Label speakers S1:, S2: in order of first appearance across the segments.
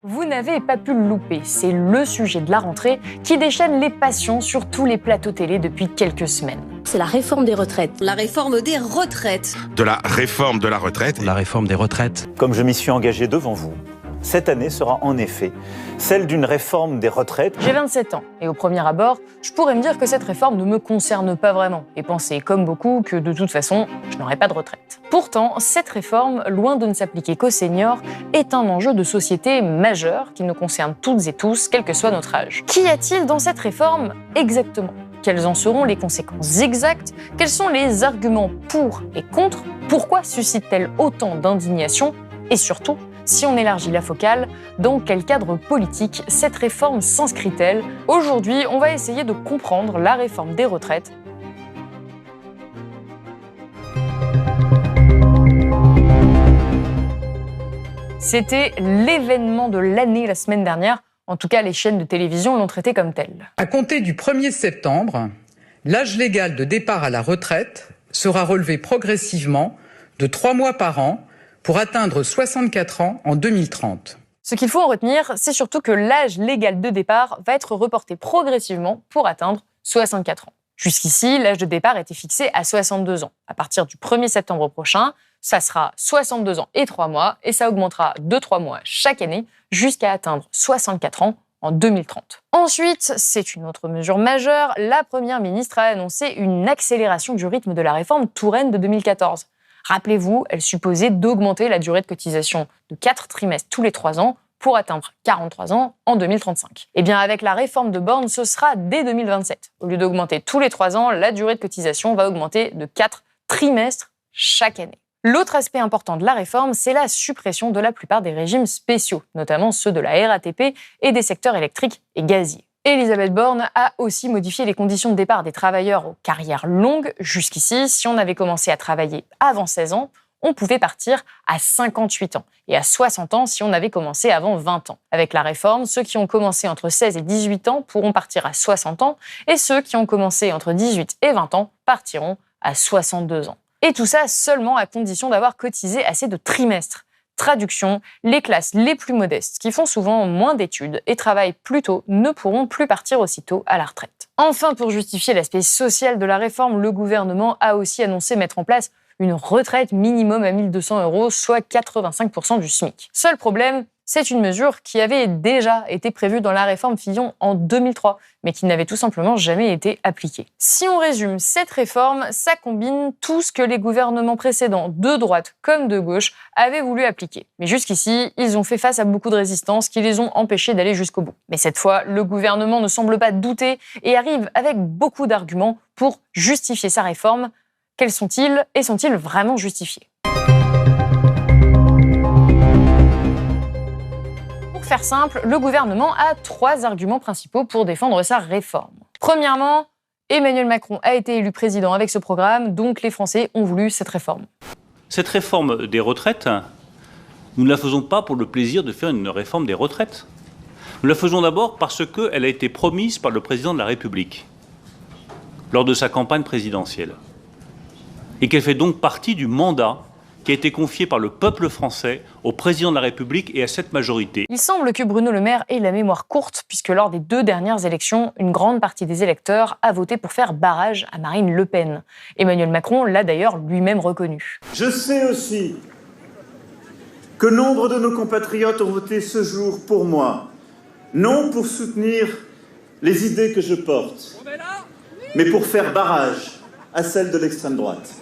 S1: Vous n'avez pas pu le louper, c'est le sujet de la rentrée qui déchaîne les passions sur tous les plateaux télé depuis quelques semaines.
S2: C'est la réforme des retraites.
S3: La réforme des retraites.
S4: De la réforme de la retraite.
S5: La réforme des retraites.
S6: Comme je m'y suis engagé devant vous, cette année sera en effet celle d'une réforme des retraites.
S1: J'ai 27 ans et au premier abord, je pourrais me dire que cette réforme ne me concerne pas vraiment et penser comme beaucoup que de toute façon, je n'aurai pas de retraite. Pourtant, cette réforme, loin de ne s'appliquer qu'aux seniors, est un enjeu de société majeur qui nous concerne toutes et tous, quel que soit notre âge. Qu'y a-t-il dans cette réforme exactement ? Quelles en seront les conséquences exactes ? Quels sont les arguments pour et contre ? Pourquoi suscite-t-elle autant d'indignation ? Et surtout, si on élargit la focale, dans quel cadre politique cette réforme s'inscrit-elle ? Aujourd'hui, on va essayer de comprendre la réforme des retraites. C'était l'événement de l'année la semaine dernière. En tout cas, les chaînes de télévision l'ont traité comme tel.
S7: À compter du 1er septembre, l'âge légal de départ à la retraite sera relevé progressivement de 3 mois par an pour atteindre 64 ans en 2030.
S1: Ce qu'il faut en retenir, c'est surtout que l'âge légal de départ va être reporté progressivement pour atteindre 64 ans. Jusqu'ici, l'âge de départ était fixé à 62 ans. À partir du 1er septembre prochain, ça sera 62 ans et 3 mois et ça augmentera de 3 mois chaque année jusqu'à atteindre 64 ans en 2030. Ensuite, c'est une autre mesure majeure, la Première ministre a annoncé une accélération du rythme de la réforme Touraine de 2014. Rappelez-vous, elle supposait d'augmenter la durée de cotisation de 4 trimestres tous les 3 ans pour atteindre 43 ans en 2035. Eh bien, avec la réforme de Borne, ce sera dès 2027. Au lieu d'augmenter tous les 3 ans, la durée de cotisation va augmenter de 4 trimestres chaque année. L'autre aspect important de la réforme, c'est la suppression de la plupart des régimes spéciaux, notamment ceux de la RATP et des secteurs électriques et gaziers. Elisabeth Borne a aussi modifié les conditions de départ des travailleurs aux carrières longues. Jusqu'ici, si on avait commencé à travailler avant 16 ans, on pouvait partir à 58 ans et à 60 ans si on avait commencé avant 20 ans. Avec la réforme, ceux qui ont commencé entre 16 et 18 ans pourront partir à 60 ans et ceux qui ont commencé entre 18 et 20 ans partiront à 62 ans. Et tout ça seulement à condition d'avoir cotisé assez de trimestres. Traduction, les classes les plus modestes, qui font souvent moins d'études et travaillent plus tôt, ne pourront plus partir aussitôt à la retraite. Enfin, pour justifier l'aspect social de la réforme, le gouvernement a aussi annoncé mettre en place une retraite minimum à 1 200 €, soit 85% du SMIC. Seul problème, c'est une mesure qui avait déjà été prévue dans la réforme Fillon en 2003, mais qui n'avait tout simplement jamais été appliquée. Si on résume cette réforme, ça combine tout ce que les gouvernements précédents, de droite comme de gauche, avaient voulu appliquer. Mais jusqu'ici, ils ont fait face à beaucoup de résistances qui les ont empêchés d'aller jusqu'au bout. Mais cette fois, le gouvernement ne semble pas douter et arrive avec beaucoup d'arguments pour justifier sa réforme. Quels sont-ils et sont-ils vraiment justifiés ? Pour faire simple, le gouvernement a 3 arguments principaux pour défendre sa réforme. Premièrement, Emmanuel Macron a été élu président avec ce programme, donc les Français ont voulu cette réforme.
S8: Cette réforme des retraites, nous ne la faisons pas pour le plaisir de faire une réforme des retraites. Nous la faisons d'abord parce qu'elle a été promise par le président de la République lors de sa campagne présidentielle et qu'elle fait donc partie du mandat qui a été confié par le peuple français au président de la République et à cette majorité.
S1: Il semble que Bruno Le Maire ait la mémoire courte, puisque lors des 2 dernières élections, une grande partie des électeurs a voté pour faire barrage à Marine Le Pen. Emmanuel Macron l'a d'ailleurs lui-même reconnu.
S9: Je sais aussi que nombre de nos compatriotes ont voté ce jour pour moi, non pour soutenir les idées que je porte, mais pour faire barrage à celles de l'extrême droite.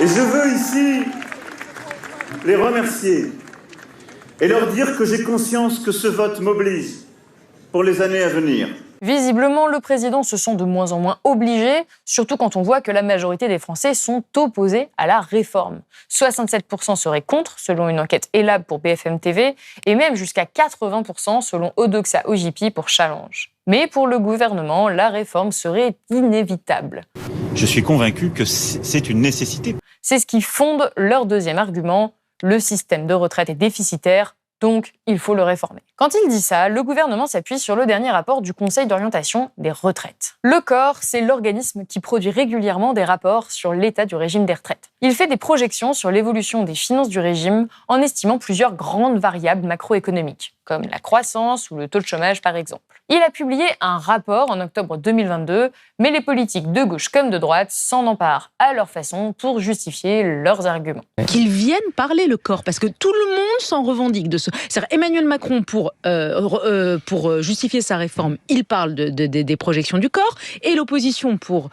S9: Et je veux ici les remercier et leur dire que j'ai conscience que ce vote m'oblige pour les années à venir.
S1: Visiblement, le président se sent de moins en moins obligé, surtout quand on voit que la majorité des Français sont opposés à la réforme. 67% seraient contre, selon une enquête Elab pour BFM TV, et même jusqu'à 80% selon Odoxa Ojipi pour Challenge. Mais pour le gouvernement, la réforme serait inévitable.
S6: Je suis convaincu que c'est une nécessité.
S1: C'est ce qui fonde leur deuxième argument, le système de retraite est déficitaire, Donc, il faut le réformer. Quand il dit ça, le gouvernement s'appuie sur le dernier rapport du Conseil d'orientation des retraites. Le COR, c'est l'organisme qui produit régulièrement des rapports sur l'état du régime des retraites. Il fait des projections sur l'évolution des finances du régime en estimant plusieurs grandes variables macroéconomiques, comme la croissance ou le taux de chômage par exemple. Il a publié un rapport en octobre 2022, mais les politiques de gauche comme de droite s'en emparent à leur façon pour justifier leurs arguments.
S2: Qu'ils viennent parler le corps, parce que tout le monde s'en revendique de ce. C'est-à-dire Emmanuel Macron, pour justifier sa réforme, il parle des projections du corps, et l'opposition, pour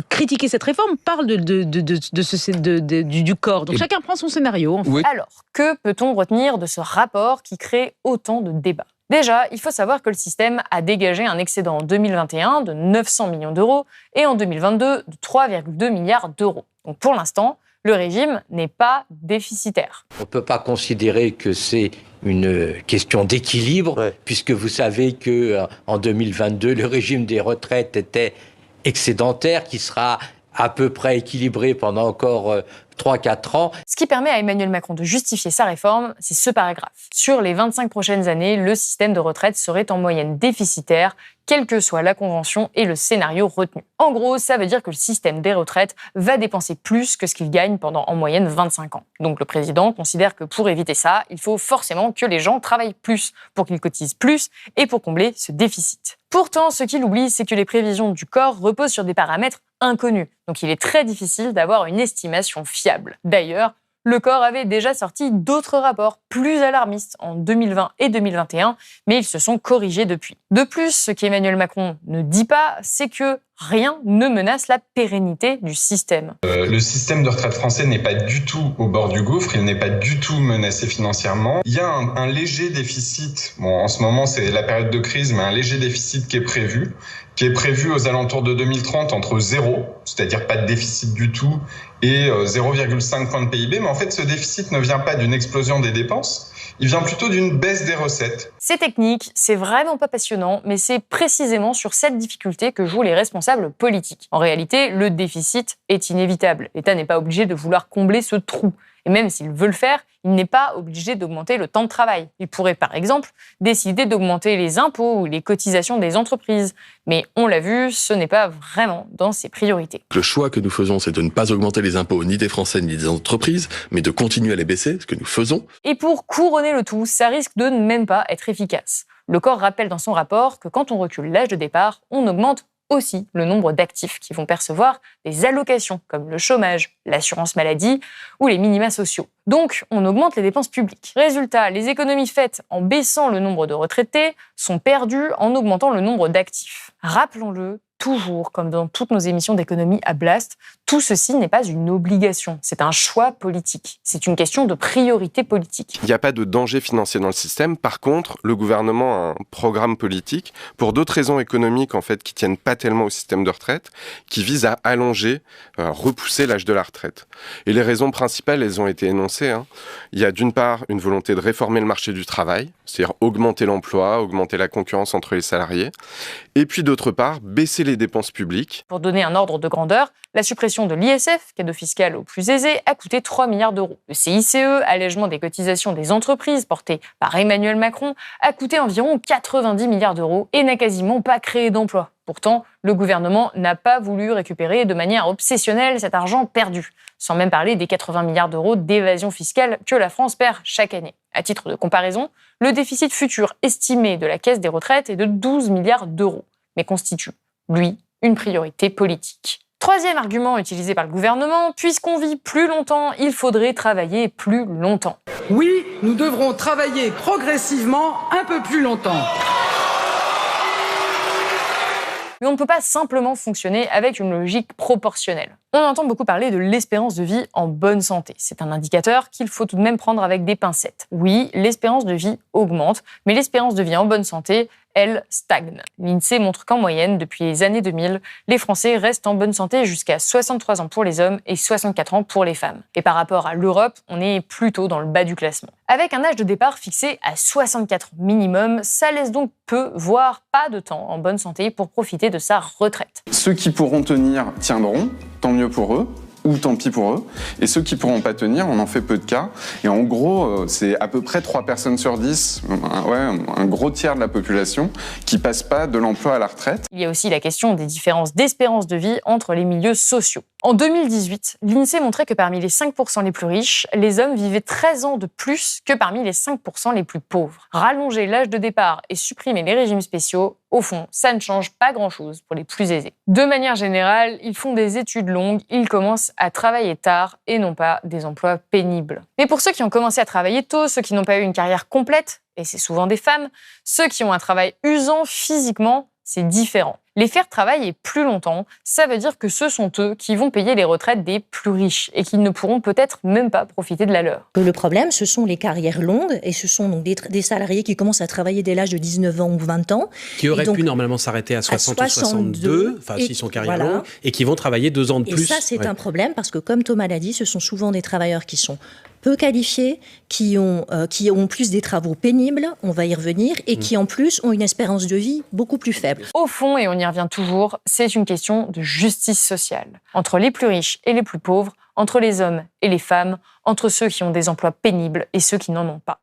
S2: critiquer cette réforme, parle du corps. Donc chacun prend son scénario. En fait.
S1: Oui. Alors, que peut-on retenir de ce rapport qui crée autant de débats ? Déjà, il faut savoir que le système a dégagé un excédent en 2021 de 900 millions d'euros et en 2022 de 3,2 milliards d'euros. Donc pour l'instant, le régime n'est pas déficitaire.
S5: On ne peut pas considérer que c'est une question d'équilibre, puisque vous savez qu'en 2022, le régime des retraites était excédentaire, qui sera à peu près équilibré pendant encore 3-4 ans.
S1: Ce qui permet à Emmanuel Macron de justifier sa réforme, c'est ce paragraphe. Sur les 25 prochaines années, le système de retraite serait en moyenne déficitaire, quelle que soit la convention et le scénario retenu. En gros, ça veut dire que le système des retraites va dépenser plus que ce qu'il gagne pendant en moyenne 25 ans. Donc le président considère que pour éviter ça, il faut forcément que les gens travaillent plus, pour qu'ils cotisent plus et pour combler ce déficit. Pourtant, ce qu'il oublie, c'est que les prévisions du corps reposent sur des paramètres inconnus. Donc il est très difficile d'avoir une estimation fiable. D'ailleurs, le corps avait déjà sorti d'autres rapports plus alarmistes en 2020 et 2021, mais ils se sont corrigés depuis. De plus, ce qu'Emmanuel Macron ne dit pas, c'est que rien ne menace la pérennité du système.
S10: Le système de retraite français n'est pas du tout au bord du gouffre, il n'est pas du tout menacé financièrement. Il y a un léger déficit, en ce moment c'est la période de crise, mais un léger déficit qui est prévu aux alentours de 2030 entre 0, c'est-à-dire pas de déficit du tout, et 0,5 points de PIB. Mais en fait, ce déficit ne vient pas d'une explosion des dépenses, il vient plutôt d'une baisse des recettes.
S1: C'est technique, c'est vraiment pas passionnant, mais c'est précisément sur cette difficulté que jouent les responsables politiques. En réalité, le déficit est inévitable. L'État n'est pas obligé de vouloir combler ce trou. Et même s'il veut le faire, il n'est pas obligé d'augmenter le temps de travail. Il pourrait, par exemple, décider d'augmenter les impôts ou les cotisations des entreprises. Mais on l'a vu, ce n'est pas vraiment dans ses priorités.
S11: Le choix que nous faisons, c'est de ne pas augmenter les impôts ni des Français ni des entreprises, mais de continuer à les baisser, ce que nous faisons.
S1: Et pour couronner le tout, ça risque de ne même pas être efficace. Le corps rappelle dans son rapport que quand on recule l'âge de départ, on augmente aussi le nombre d'actifs qui vont percevoir des allocations comme le chômage, l'assurance maladie ou les minima sociaux. Donc, on augmente les dépenses publiques. Résultat, les économies faites en baissant le nombre de retraités sont perdues en augmentant le nombre d'actifs. Rappelons-le, toujours, comme dans toutes nos émissions d'économie à Blast, tout ceci n'est pas une obligation, c'est un choix politique. C'est une question de priorité politique.
S4: Il n'y a pas de danger financier dans le système. Par contre, le gouvernement a un programme politique pour d'autres raisons économiques en fait qui tiennent pas tellement au système de retraite, qui vise à allonger, repousser l'âge de la retraite. Et les raisons principales, elles ont été énoncées. Il y a d'une part une volonté de réformer le marché du travail, c'est-à-dire augmenter l'emploi, augmenter la concurrence entre les salariés, et puis d'autre part baisser les dépenses publiques.
S1: Pour donner un ordre de grandeur, la suppression de l'ISF, cadeau fiscal aux plus aisés, a coûté 3 milliards d'euros. Le CICE, allègement des cotisations des entreprises porté par Emmanuel Macron, a coûté environ 90 milliards d'euros et n'a quasiment pas créé d'emplois. Pourtant, le gouvernement n'a pas voulu récupérer de manière obsessionnelle cet argent perdu, sans même parler des 80 milliards d'euros d'évasion fiscale que la France perd chaque année. À titre de comparaison, le déficit futur estimé de la Caisse des retraites est de 12 milliards d'euros, mais constitue, lui, une priorité politique. Troisième argument utilisé par le gouvernement, puisqu'on vit plus longtemps, il faudrait travailler plus longtemps.
S7: Oui, nous devrons travailler progressivement un peu plus longtemps.
S1: Mais on ne peut pas simplement fonctionner avec une logique proportionnelle. On entend beaucoup parler de l'espérance de vie en bonne santé. C'est un indicateur qu'il faut tout de même prendre avec des pincettes. Oui, l'espérance de vie augmente, mais l'espérance de vie en bonne santé, elle, stagne. L'INSEE montre qu'en moyenne, depuis les années 2000, les Français restent en bonne santé jusqu'à 63 ans pour les hommes et 64 ans pour les femmes. Et par rapport à l'Europe, on est plutôt dans le bas du classement. Avec un âge de départ fixé à 64 minimum, ça laisse donc peu, voire pas de temps en bonne santé pour profiter de sa retraite.
S12: Ceux qui pourront tenir tiendront, tant mieux pour eux. ou tant pis pour eux. Et ceux qui pourront pas tenir, on en fait peu de cas. Et en gros, c'est à peu près 3 personnes sur 10, un gros tiers de la population qui passe pas de l'emploi à la retraite.
S1: Il y a aussi la question des différences d'espérance de vie entre les milieux sociaux. En 2018, l'INSEE montrait que parmi les 5% les plus riches, les hommes vivaient 13 ans de plus que parmi les 5% les plus pauvres. Rallonger l'âge de départ et supprimer les régimes spéciaux, au fond, ça ne change pas grand-chose pour les plus aisés. De manière générale, ils font des études longues, ils commencent à travailler tard et non pas des emplois pénibles. Mais pour ceux qui ont commencé à travailler tôt, ceux qui n'ont pas eu une carrière complète, et c'est souvent des femmes, ceux qui ont un travail usant physiquement, c'est différent. Les faire travailler plus longtemps, ça veut dire que ce sont eux qui vont payer les retraites des plus riches et qu'ils ne pourront peut-être même pas profiter de la leur.
S13: Le problème, ce sont les carrières longues et ce sont donc des salariés qui commencent à travailler dès l'âge de 19 ans ou 20 ans.
S14: Qui auraient pu normalement s'arrêter à 60 ou 62, enfin s'ils sont carrière longue, et qui vont travailler 2 ans de plus.
S13: Et ça, c'est un problème parce que comme Thomas l'a dit, ce sont souvent des travailleurs qui sont peu qualifiés, qui ont plus des travaux pénibles, on va y revenir, et qui en plus ont une espérance de vie beaucoup plus faible.
S1: Au fond, et on y revient toujours, c'est une question de justice sociale. Entre les plus riches et les plus pauvres, entre les hommes et les femmes, entre ceux qui ont des emplois pénibles et ceux qui n'en ont pas.